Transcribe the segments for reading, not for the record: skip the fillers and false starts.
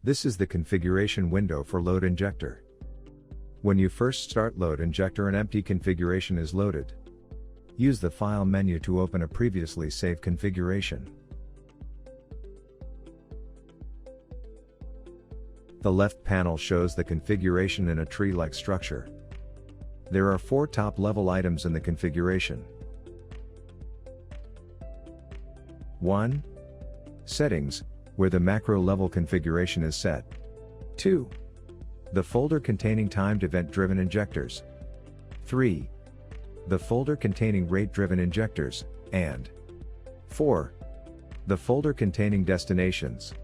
This is the configuration window for Load Injector. When you first start Load Injector, an empty configuration is loaded. Use the File menu to open a previously saved configuration. The left panel shows the configuration in a tree-like structure. There are 4 top-level items in the configuration. 1. Settings, where the macro-level configuration is set. 2. The folder containing timed event-driven injectors. 3. The folder containing rate-driven injectors, and 4. The folder containing destinations.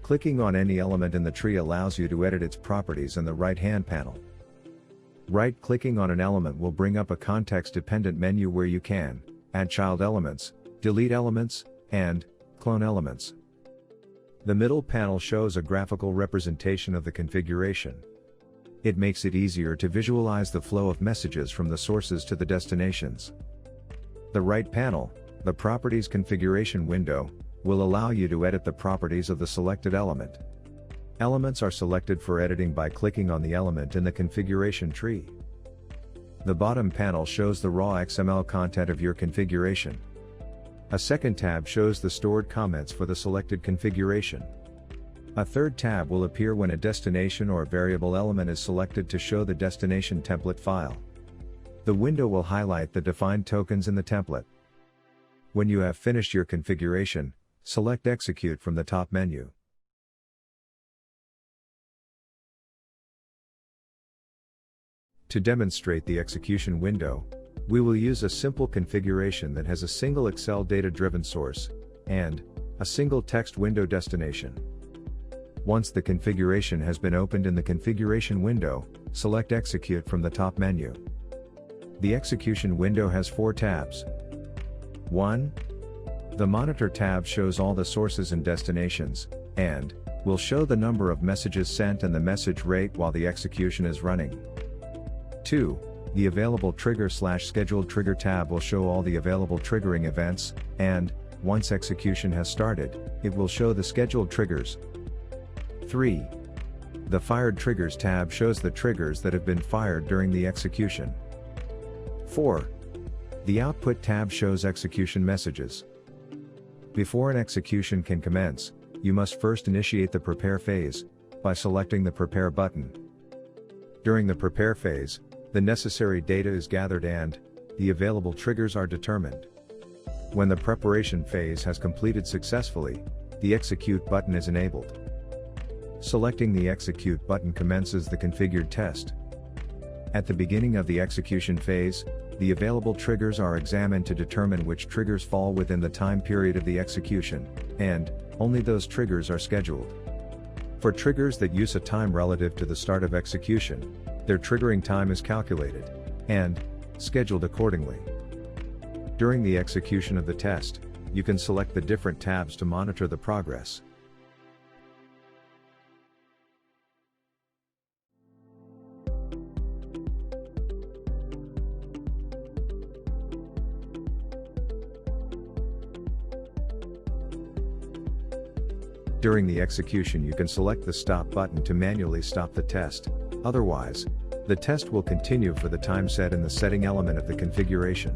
Clicking on any element in the tree allows you to edit its properties in the right-hand panel. Right-clicking on an element will bring up a context-dependent menu where you can add child elements, delete elements, and clone elements. The middle panel shows a graphical representation of the configuration. It makes it easier to visualize the flow of messages from the sources to the destinations. The right panel, the Properties configuration window, will allow you to edit the properties of the selected element. Elements are selected for editing by clicking on the element in the configuration tree. The bottom panel shows the raw XML content of your configuration. A second tab shows the stored comments for the selected configuration. A third tab will appear when a destination or variable element is selected to show the destination template file. The window will highlight the defined tokens in the template. When you have finished your configuration, select Execute from the top menu. To demonstrate the execution window, we will use a simple configuration that has a single Excel data-driven source, and a single text window destination. Once the configuration has been opened in the configuration window, select Execute from the top menu. The execution window has 4 tabs. 1. The Monitor tab shows all the sources and destinations, and will show the number of messages sent and the message rate while the execution is running. 2. The Available Trigger/Scheduled Trigger tab will show all the available triggering events, and, once execution has started, it will show the scheduled triggers. 3. The Fired Triggers tab shows the triggers that have been fired during the execution. 4. The Output tab shows execution messages. Before an execution can commence, you must first initiate the prepare phase by selecting the Prepare button. During the prepare phase, the necessary data is gathered and the available triggers are determined. When the preparation phase has completed successfully, the Execute button is enabled. Selecting the Execute button commences the configured test. At the beginning of the execution phase, the available triggers are examined to determine which triggers fall within the time period of the execution, and only those triggers are scheduled. For triggers that use a time relative to the start of execution, their triggering time is calculated and scheduled accordingly. During the execution of the test, you can select the different tabs to monitor the progress. During the execution, you can select the Stop button to manually stop the test. Otherwise, the test will continue for the time set in the setting element of the configuration.